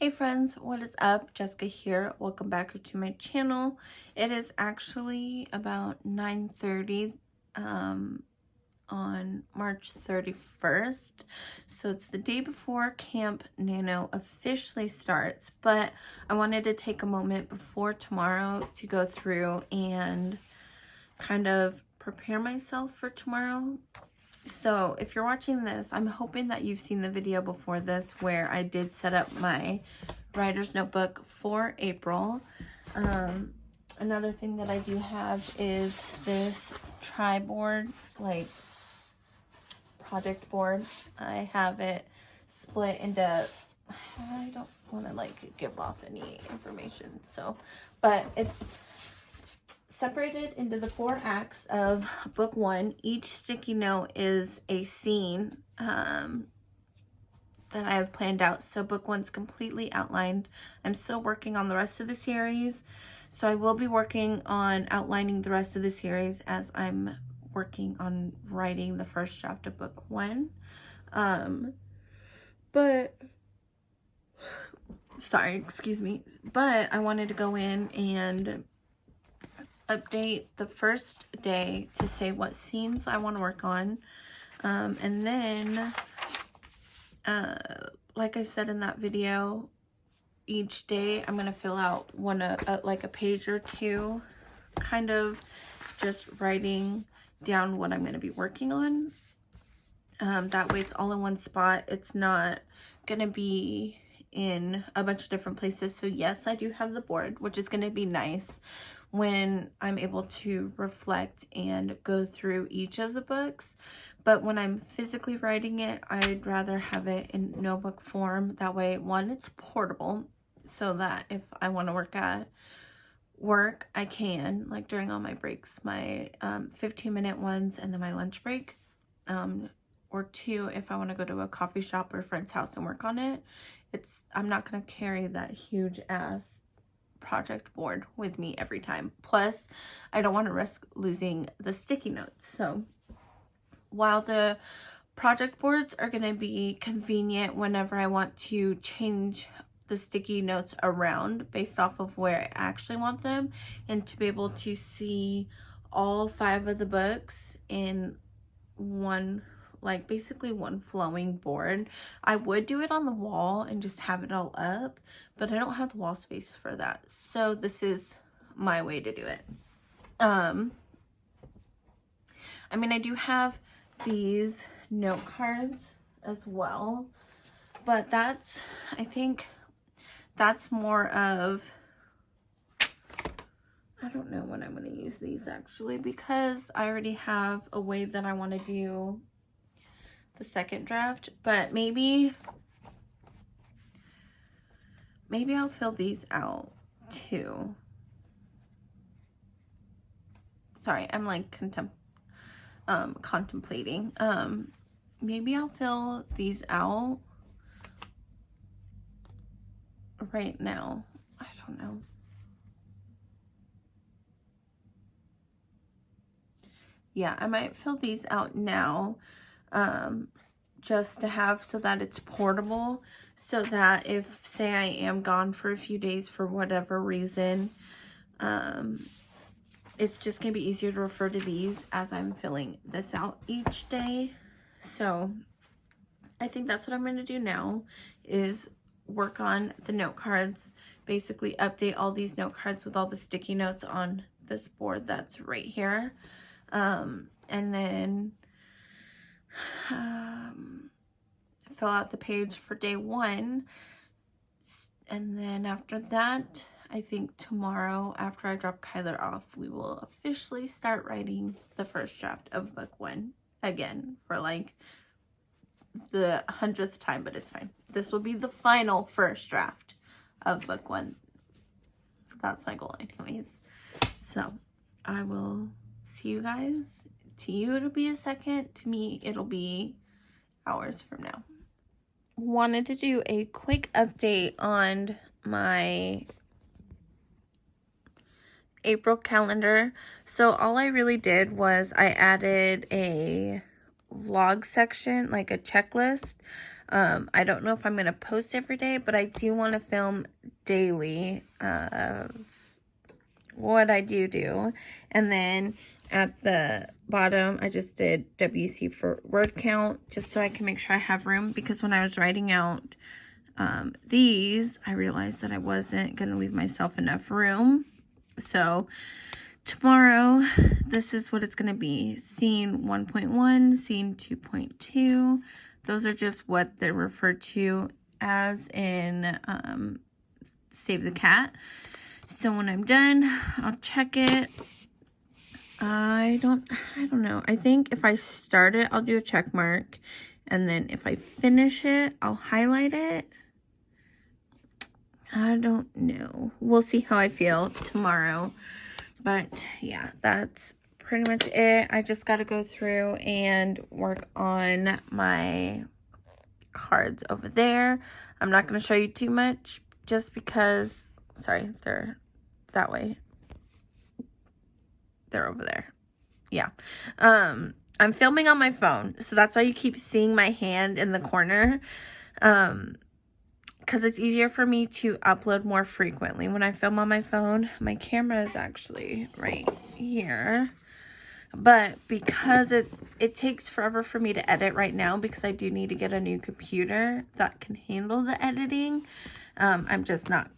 Hey friends, what is up? Jessica here. Welcome back to my channel. It is actually about 9:30 on March 31st. So it's the day before Camp Nano officially starts, but I wanted to take a moment before tomorrow to go through and kind of prepare myself for tomorrow. So if you're watching this, I'm hoping that you've seen the video before this where I did set up my writer's notebook for April. Another thing that I do have is this tri-board, like project board. I have it split into, I don't want to like give off any information, so, but it's separated into the 4 acts of book 1. Each sticky note is a scene that I have planned out. So book 1's completely outlined. I'm still working on the rest of the series. So I will be working on outlining the rest of the series as I'm working on writing the first draft of book 1. Sorry, excuse me. But I wanted to go in and update the first day to say what scenes I want to work on, and then like I said in that video, each day I'm going to fill out like a page or two, kind of just writing down what I'm going to be working on. That way it's all in one spot. It's not going to be in a bunch of different places. So yes, I do have the board, which is going to be nice when I'm able to reflect and go through each of the books. But when I'm physically writing it, I'd rather have it in notebook form. That way, one, it's portable, so that if I want to work at work, I can, like during all my breaks, my 15-minute ones and then my lunch break. Or 2, if I want to go to a coffee shop or a friend's house and work on it, I'm not going to carry that huge ass project board with me every time. Plus, I don't want to risk losing the sticky notes. So while the project boards are going to be convenient whenever I want to change the sticky notes around based off of where I actually want them, and to be able to see all 5 of the books in one, like basically one flowing board. I would do it on the wall and just have it all up, but I don't have the wall space for that. So this is my way to do it. I mean, I do have these note cards as well, but I think that's more of, I don't know when I'm going to use these actually, because I already have a way that I want to do the second draft. But maybe I'll fill these out too. Sorry, I'm like contemplating. Maybe I'll fill these out right now. I don't know. Yeah, I might fill these out now, just to have, so that it's portable, so that if, say, I am gone for a few days for whatever reason, it's just going to be easier to refer to these as I'm filling this out each day. So I think that's what I'm going to do now, is work on the note cards, basically update all these note cards with all the sticky notes on this board that's right here. And then fill out the page for day 1. And then after that, I think tomorrow, after I drop Kyler off, we will officially start writing the first draft of book 1 again for like the 100th time, but it's fine. This will be the final first draft of book 1. That's my goal anyways. So I will see you guys. To you, it'll be a second. To me, it'll be hours from now. Wanted to do a quick update on my April calendar. So all I really did was I added a vlog section, like a checklist I don't know if I'm going to post every day, but I do want to film daily what I do. And then at the bottom, I just did WC for word count, just so I can make sure I have room, because when I was writing out these, I realized that I wasn't going to leave myself enough room. So tomorrow, this is what it's going to be. Scene 1.1, scene 2.2. Those are just what they're referred to as in Save the Cat. So when I'm done, I'll check it. I don't know. I think if I start it, I'll do a check mark. And then if I finish it, I'll highlight it. I don't know. We'll see how I feel tomorrow. But yeah, that's pretty much it. I just got to go through and work on my cards over there. I'm not going to show you too much just because, sorry, they're that way. They're over there. Yeah. I'm filming on my phone, so that's why you keep seeing my hand in the corner. Because it's easier for me to upload more frequently when I film on my phone. My camera is actually right here. But because it takes forever for me to edit right now, because I do need to get a new computer that can handle the editing, I'm just not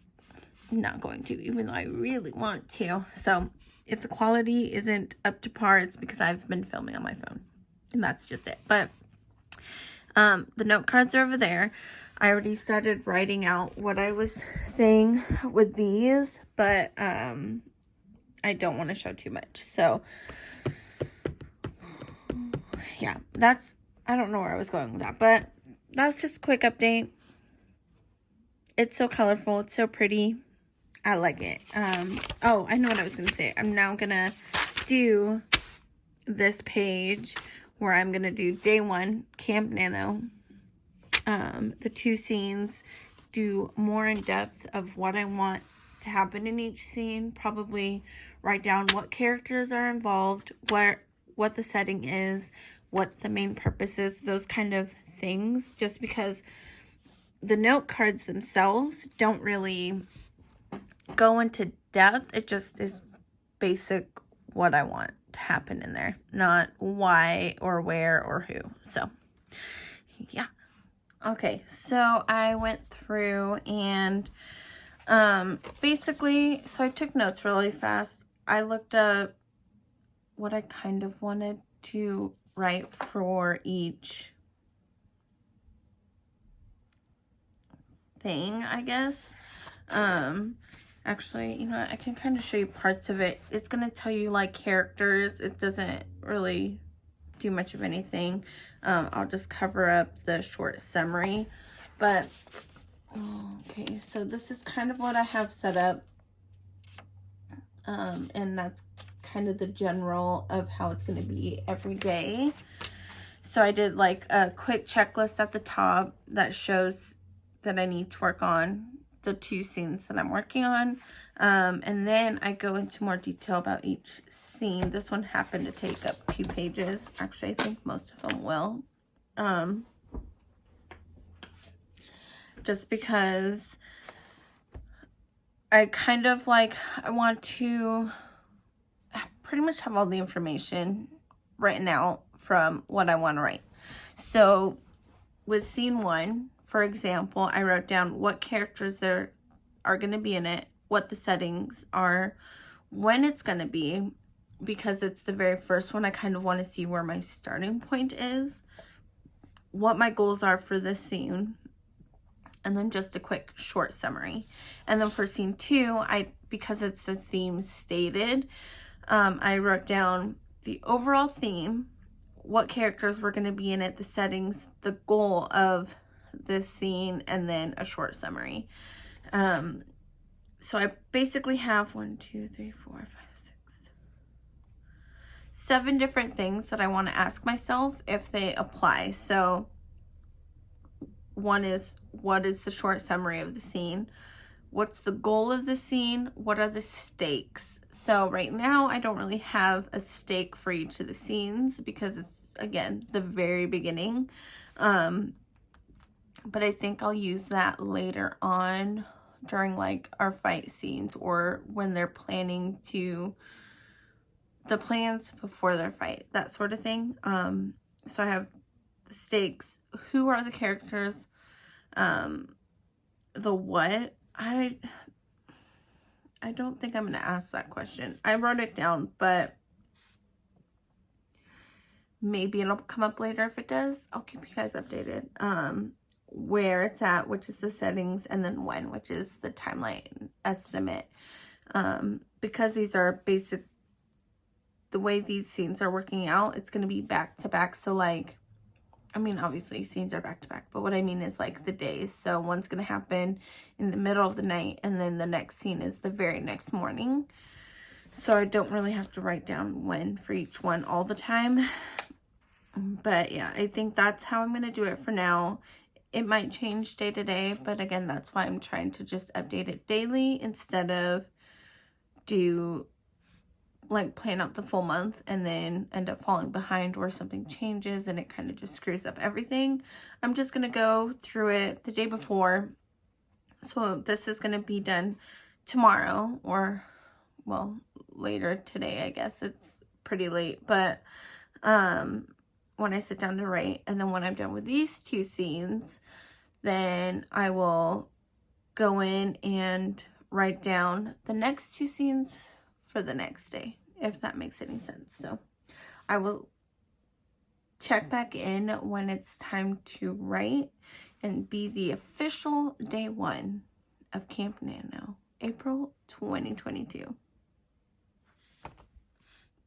going to, even though I really want to. So if the quality isn't up to par, it's because I've been filming on my phone. And that's just it. But the note cards are over there. I already started writing out what I was saying with these, but I don't want to show too much. So yeah, I don't know where I was going with that, but that's just a quick update. It's so colorful. It's so pretty. I like it. Oh, I know what I was going to say. I'm now going to do this page where I'm going to do day 1, Camp Nano. The 2 scenes, do more in depth of what I want to happen in each scene. Probably write down what characters are involved, what the setting is, what the main purpose is, those kind of things. Just because the note cards themselves don't really go into depth. It just is basic what I want to happen in there, not why or where or who. So yeah. Okay, so I went through and basically, so I took notes really fast. I looked up what I kind of wanted to write for each thing, I guess. Actually, you know what? I can kind of show you parts of it. It's going to tell you like characters. It doesn't really do much of anything. I'll just cover up the short summary. But, okay, so this is kind of what I have set up. And that's kind of the general of how it's going to be every day. So I did like a quick checklist at the top that shows that I need to work on the 2 scenes that I'm working on. And then I go into more detail about each scene. This one happened to take up 2 pages. Actually, I think most of them will. Just because I kind of like, I want to pretty much have all the information written out from what I want to write. So with scene 1, for example, I wrote down what characters there are going to be in it, what the settings are, when it's going to be, because it's the very first one. I kind of want to see where my starting point is, what my goals are for this scene, and then just a quick short summary. And then for scene 2, because it's the theme stated, I wrote down the overall theme, what characters were going to be in it, the settings, the goal of this scene, and then a short summary. So I basically have 7 different things that I want to ask myself if they apply. So one is, what is the short summary of the scene? What's the goal of the scene? What are the stakes? So right now I don't really have a stake for each of the scenes because it's, again, the very beginning. but I think I'll use that later on during like our fight scenes, or when they're planning the plans before their fight, that sort of thing. So I have the stakes, who are the characters, the what. I don't think I'm going to ask that question. I wrote it down, but maybe it'll come up later. If it does, I'll keep you guys updated. Where it's at, which is the settings, and then when, which is the timeline estimate. Because these are basic, the way these scenes are working out, it's going to be back to back. So like, I mean, obviously scenes are back to back, but what I mean is like the days. So one's going to happen in the middle of the night, and then the next scene is the very next morning. So I don't really have to write down when for each one all the time. But yeah, I think that's how I'm going to do it for now. It might change day to day, but again, that's why I'm trying to just update it daily instead of plan out the full month and then end up falling behind where something changes and it kind of just screws up everything. I'm just going to go through it the day before. So this is going to be done tomorrow, or well, later today, I guess. It's pretty late, but when I sit down to write, and then when I'm done with these two scenes, then I will go in and write down the next two scenes for the next day, if that makes any sense. So I will check back in when it's time to write and be the official day one of Camp Nano, April 2022.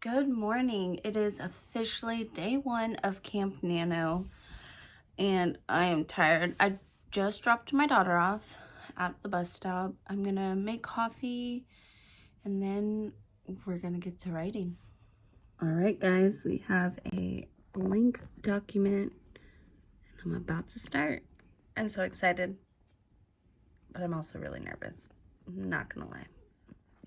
Good morning. It is officially day one of Camp Nano, and I am tired. I just dropped my daughter off at the bus stop. I'm gonna make coffee, and then we're gonna get to writing. All right, guys, we have a blank document, and I'm about to start. I'm so excited, but I'm also really nervous. I'm not gonna lie.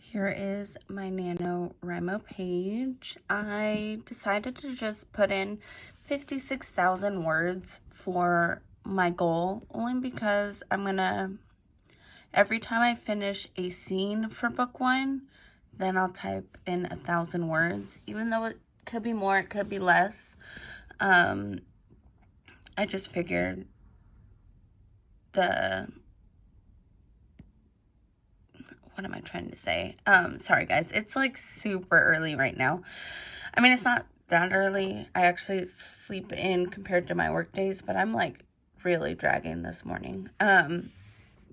Here is my NaNoWriMo page. I decided to just put in 56,000 words for my goal, only because I'm gonna, every time I finish a scene for book one, then I'll type in 1,000 words, even though it could be more, it could be less. I just figured what am I trying to say? Sorry guys, it's like super early right now. I mean, it's not that early. I actually sleep in compared to my work days, but I'm like really dragging this morning.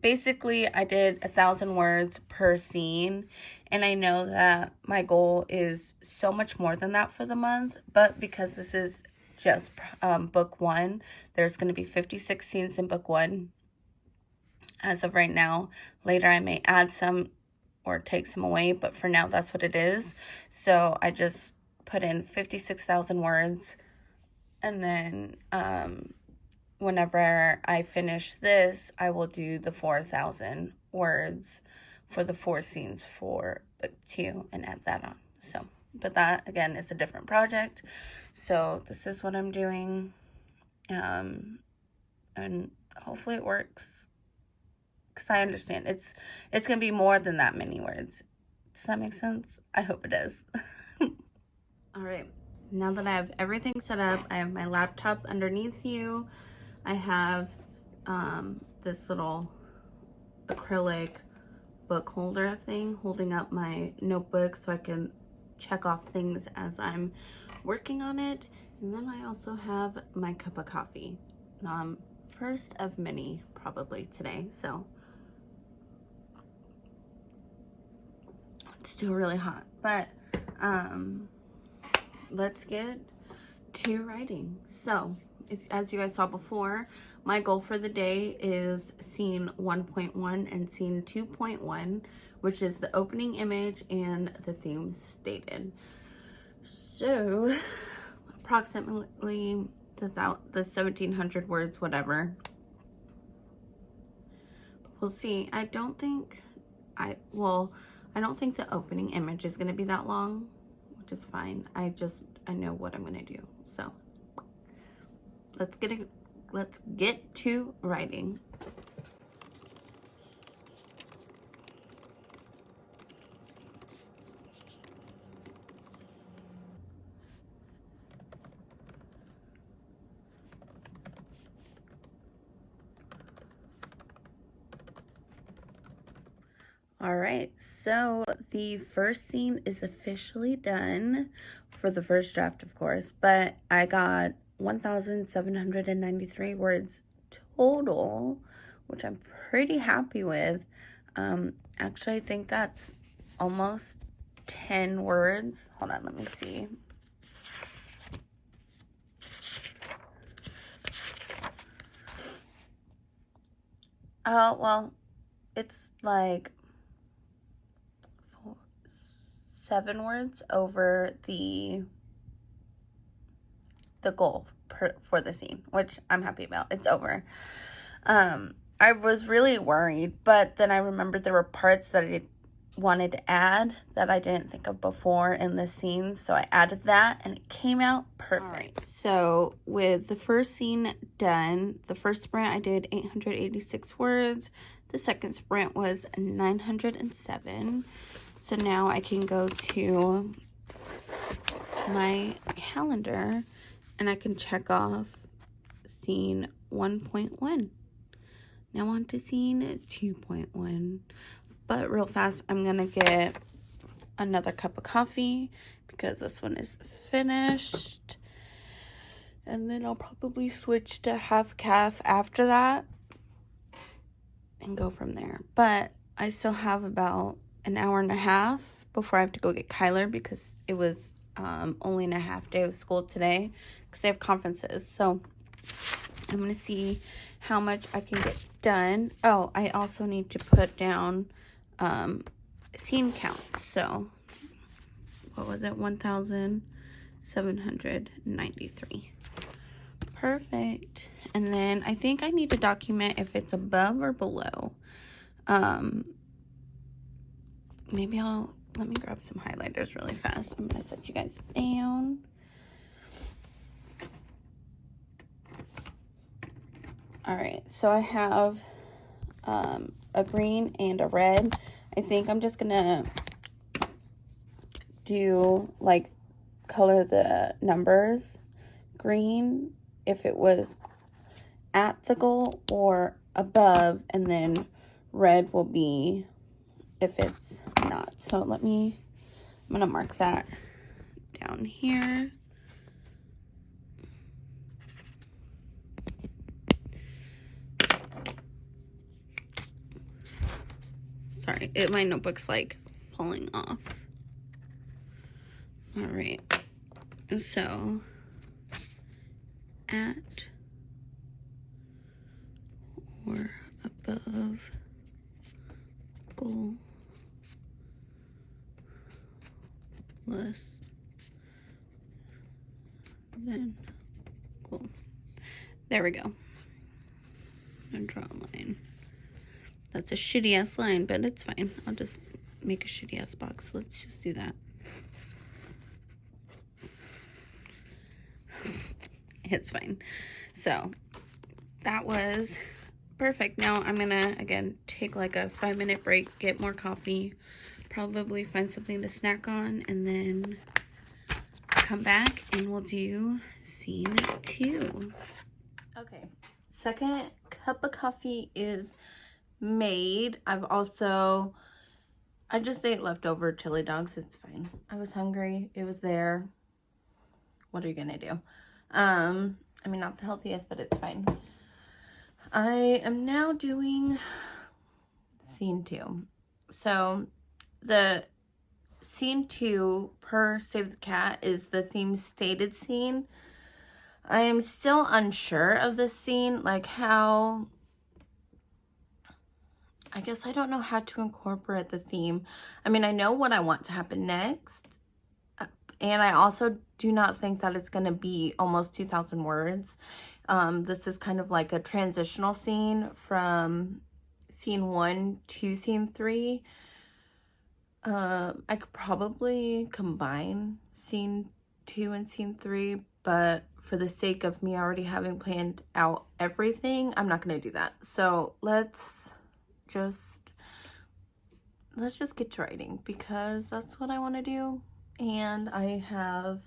Basically, I did 1,000 words per scene, and I know that my goal is so much more than that for the month, but because this is just book one, there's going to be 56 scenes in book one as of right now. Later, I may add some or take some away, but for now, that's what it is. So I just put in 56,000 words, and then whenever I finish this, I will do the 4,000 words for the 4 scenes for book 2 and add that on. So, but that again is a different project. So this is what I'm doing, and hopefully it works, because I understand it's gonna be more than that many words. Does that make sense? I hope it does. All right, now that I have everything set up, I have my laptop underneath you. I have this little acrylic book holder thing holding up my notebook so I can check off things as I'm working on it. And then I also have my cup of coffee. First of many probably today, so it's still really hot, but let's get to writing. So as you guys saw before, my goal for the day is scene 1.1 and scene 2.1, which is the opening image and the themes stated. So approximately the 1,700 words, whatever. But we'll see. I don't think the opening image is going to be that long, which is fine. I know what I'm going to do. So let's get let's get to writing. All right, so the first scene is officially done for the first draft, of course, but I got 1,793 words total, which I'm pretty happy with. Actually, I think that's almost 10 words. Hold on, let me see. Oh, well, it's like 7 words over the goal for the scene, which I'm happy about. It's over. I was really worried, but then I remembered there were parts that I wanted to add that I didn't think of before in the scene, so I added that and it came out perfect. All right, so with the first scene done, the first sprint I did 886 words. The second sprint was 907. So now I can go to my calendar and I can check off scene 1.1. Now on to scene 2.1. But real fast, I'm gonna get another cup of coffee because this one is finished. And then I'll probably switch to half calf after that and go from there. But I still have about an hour and a half before I have to go get Kyler because it was only in a half day of school today because they have conferences. So I'm going to see how much I can get done. Oh, I also need to put down scene counts. So what was it? 1,793. Perfect. And then I think I need to document if it's above or below. Maybe let me grab some highlighters really fast. I'm going to set you guys down. All right, so I have a green and a red. I think I'm just going to do, like, color the numbers green if it was at the goal or above, and then red will be if it's not. So I'm gonna mark that down here. Sorry, my notebook's like falling off. All right, so at or above goal less than goal. There we go. And draw a line. That's a shitty ass line, but it's fine. I'll just make a shitty ass box. Let's just do that. It's fine. So that was perfect. Now I'm gonna again take like a 5-minute break, get more coffee, probably find something to snack on, and then come back and we'll do scene 2. Okay, second cup of coffee is made. I just ate leftover chili dogs. It's fine. I was hungry. It was there. What are you gonna do? I mean, not the healthiest, but it's fine. I am now doing scene 2. So the scene 2 per Save the Cat is the theme stated scene. I am still unsure of this scene, like how, I guess I don't know how to incorporate the theme. I mean, I know what I want to happen next, and I also do not think that it's going to be almost 2,000 words. This is kind of like a transitional scene from scene 1 to scene 3. I could probably combine scene 2 and scene 3, but for the sake of me already having planned out everything, I'm not going to do that. So let's just get to writing, because that's what I want to do. And I have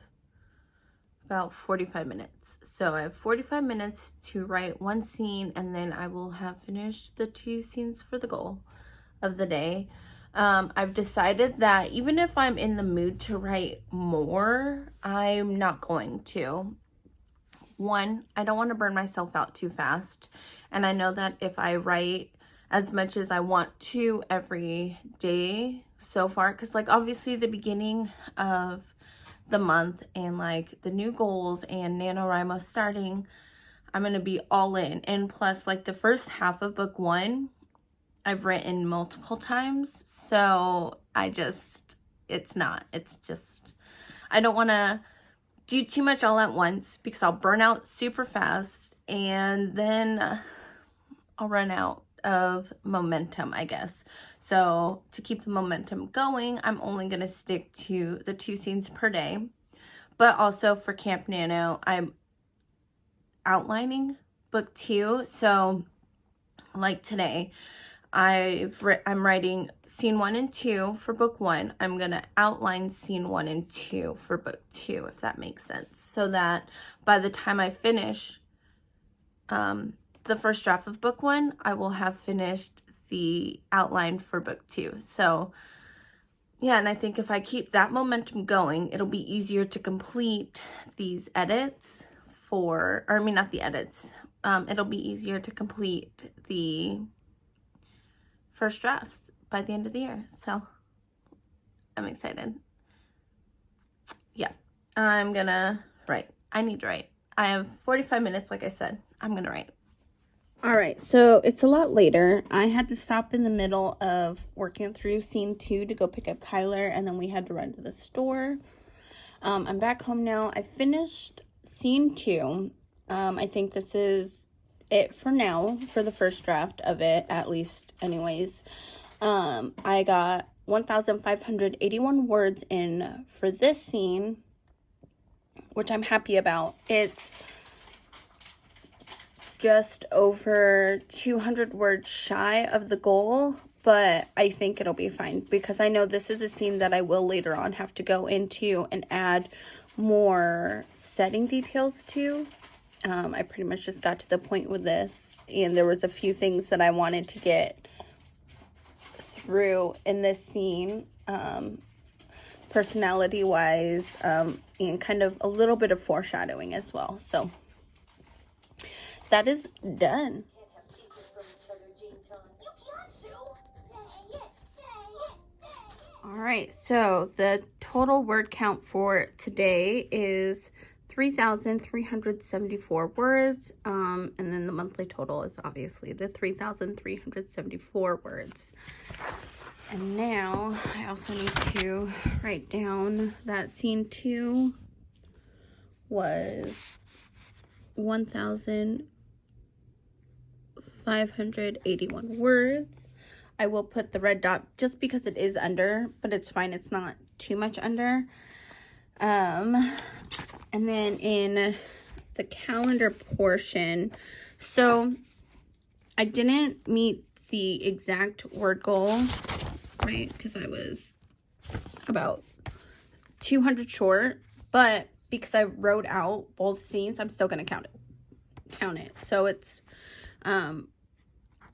about 45 minutes. So I have 45 minutes to write one scene, and then I will have finished the 2 scenes for the goal of the day. I've decided that even if I'm in the mood to write more, I'm not going to. One, I don't want to burn myself out too fast. And I know that if I write as much as I want to every day so far, because like obviously the beginning of the month and like the new goals and NaNoWriMo starting, I'm going to be all in. And plus like the first half of book 1, I've written multiple times. So I just I don't want to do too much all at once, because I'll burn out super fast and then I'll run out of momentum, I guess. So to keep the momentum going, I'm only going to stick to the 2 scenes per day. But also for Camp Nano, I'm outlining book 2. So like today, I'm writing scene 1 and 2 for book 1. I'm going to outline scene 1 and 2 for book 2, if that makes sense. So that by the time I finish the first draft of book 1, I will have finished the outline for book 2. So yeah, and I think if I keep that momentum going, it'll be easier to complete these edits not the edits. It'll be easier to complete the first drafts by the end of the year. So I'm excited. Yeah, I'm gonna write. I need to write. I have 45 minutes, like I said. I'm gonna write. All right, so it's a lot later. I had to stop in the middle of working through scene 2 to go pick up Kyler, and then we had to run to the store. I'm back home now. I finished scene 2. I think this is it for now, for the first draft of it, at least anyways. I got 1,581 words in for this scene, which I'm happy about. It's just over 200 words shy of the goal, but I think it'll be fine, because I know this is a scene that I will later on have to go into and add more setting details to. I pretty much just got to the point with this, and there was a few things that I wanted to get through in this scene, personality wise, and kind of a little bit of foreshadowing as well. So that is done. All right, so the total word count for today is 3,374 words, and then the monthly total is obviously the 3,374 words. And now I also need to write down that scene 2 was 1,581 words. I will put the red dot just because it is under, but it's fine. It's not too much under. And then in the calendar portion, so I didn't meet the exact word goal, right? Because I was about 200 short, but because I wrote out both scenes, I'm still going to count it. So it's, I'm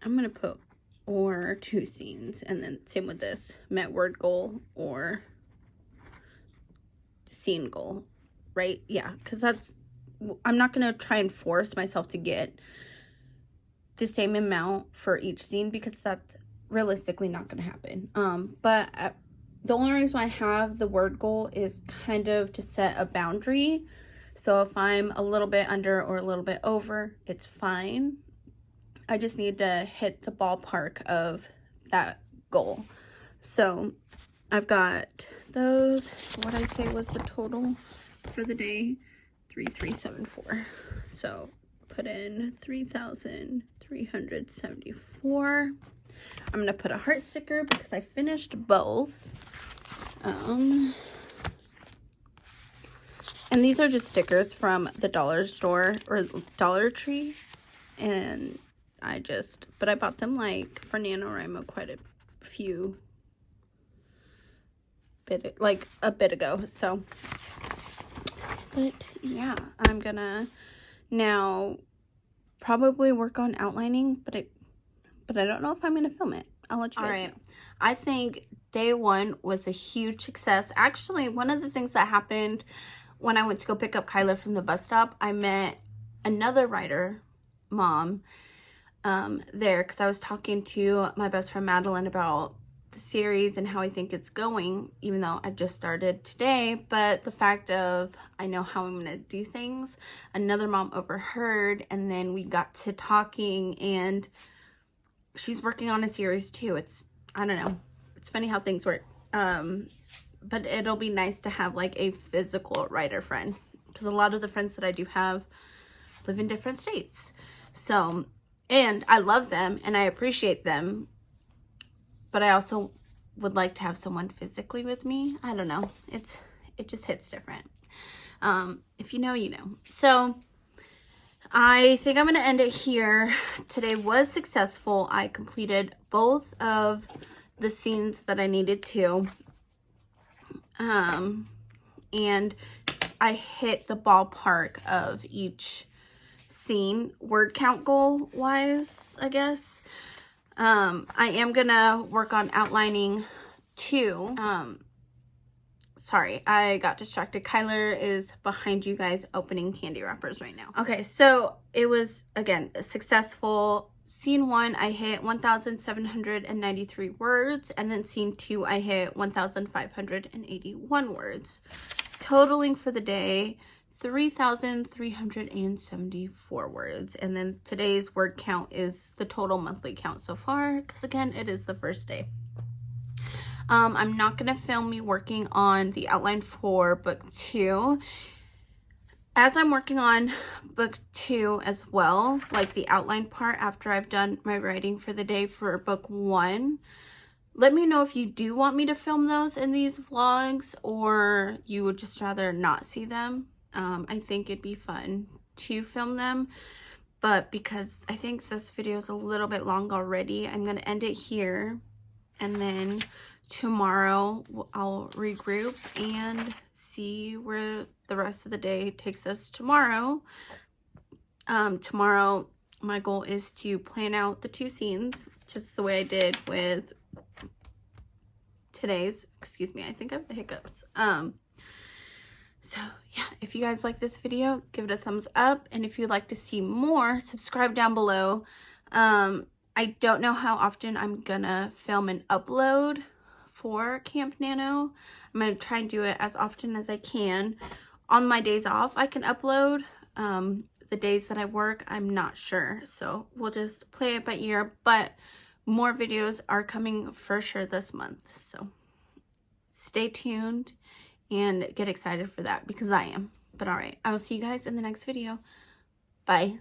going to put or 2 scenes, and then same with this, met word goal or scene goal, right? Yeah, because I'm not going to try and force myself to get the same amount for each scene, because that's realistically not going to happen. But the only reason I have the word goal is kind of to set a boundary. So if I'm a little bit under or a little bit over, it's fine. I just need to hit the ballpark of that goal. So I've got those. What I say was the total for the day, 3,374. So put in 3,374. I'm gonna put a heart sticker because I finished both. And these are just stickers from the dollar store or Dollar Tree. And but I bought them like for NaNoWriMo quite a few, a bit ago. So, but yeah, I'm gonna now probably work on outlining, but I don't know if I'm gonna film it. I'll let you guys know. I think day one was a huge success. Actually, one of the things that happened when I went to go pick up Kyla from the bus stop, I met another writer mom there, because I was talking to my best friend Madeline about the series and how I think it's going, even though I just started today. But the fact of I know how I'm gonna do things, another mom overheard, and then we got to talking, and she's working on a series too. I don't know, it's funny how things work. But it'll be nice to have like a physical writer friend, because a lot of the friends that I do have live in different states. So, and I love them and I appreciate them, but I also would like to have someone physically with me. I don't know. It just hits different. If you know, you know. So I think I'm going to end it here. Today was successful. I completed both of the scenes that I needed to. And I hit the ballpark of each scene word count goal wise, I guess. I am gonna work on outlining too. Sorry, I got distracted. Kyler is behind you guys opening candy wrappers right now. Okay, so it was, again, a successful. Scene 1, I hit 1,793 words, and then scene 2, I hit 1,581 words, totaling for the day 3,374 words. And then today's word count is the total monthly count so far, because again, it is the first day. I'm not going to film me working on the outline for book 2. As I'm working on book 2 as well, like the outline part after I've done my writing for the day for book 1, let me know if you do want me to film those in these vlogs, or you would just rather not see them. I think it'd be fun to film them, but because I think this video is a little bit long already, I'm going to end it here, and then tomorrow I'll regroup and see where the rest of the day takes us tomorrow. Tomorrow my goal is to plan out the 2 scenes, just the way I did with today's. Excuse me, I think I have the hiccups. So yeah, if you guys like this video, give it a thumbs up, and if you'd like to see more, subscribe down below. I don't know how often I'm gonna film and upload for Camp Nano. I'm gonna try and do it as often as I can. On my days off, I can upload. The days that I work, I'm not sure, so we'll just play it by ear, but more videos are coming for sure this month, so stay tuned and get excited for that, because I am. But all right, I will see you guys in the next video. Bye.